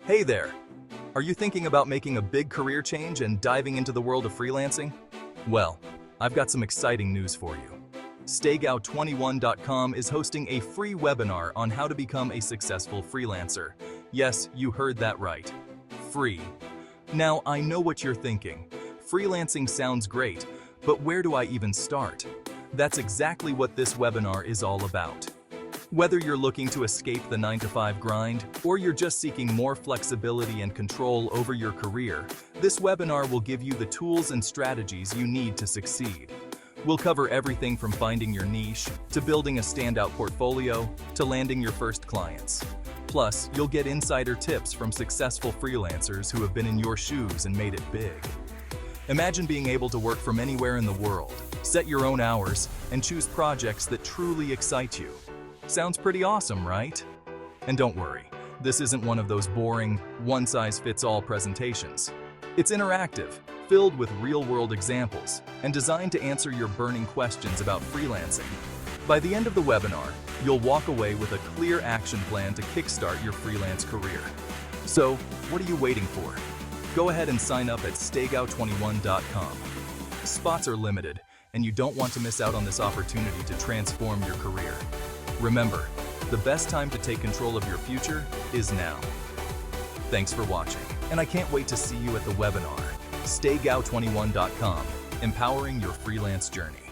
Hey there! Are you thinking about making a big career change and diving into the world of freelancing? Well, I've got some exciting news for you. Staygow21.com is hosting a free webinar on how to become a successful freelancer. Yes, you heard that right. Free. Now, I know what you're thinking. Freelancing sounds great, but where do I even start? That's exactly what this webinar is all about. Whether you're looking to escape the 9-to-5 grind, or you're just seeking more flexibility and control over your career, this webinar will give you the tools and strategies you need to succeed. We'll cover everything from finding your niche, to building a standout portfolio, to landing your first clients. Plus, you'll get insider tips from successful freelancers who have been in your shoes and made it big. Imagine being able to work from anywhere in the world, set your own hours, and choose projects that truly excite you. Sounds pretty awesome, right? And don't worry, this isn't one of those boring, one-size-fits-all presentations. It's interactive, filled with real-world examples, and designed to answer your burning questions about freelancing. By the end of the webinar, you'll walk away with a clear action plan to kickstart your freelance career. So, what are you waiting for? Go ahead and sign up at Staygow21.com. Spots are limited, and you don't want to miss out on this opportunity to transform your career. Remember, the best time to take control of your future is now. Thanks for watching, and I can't wait to see you at the webinar. Staygow21.com, empowering your freelance journey.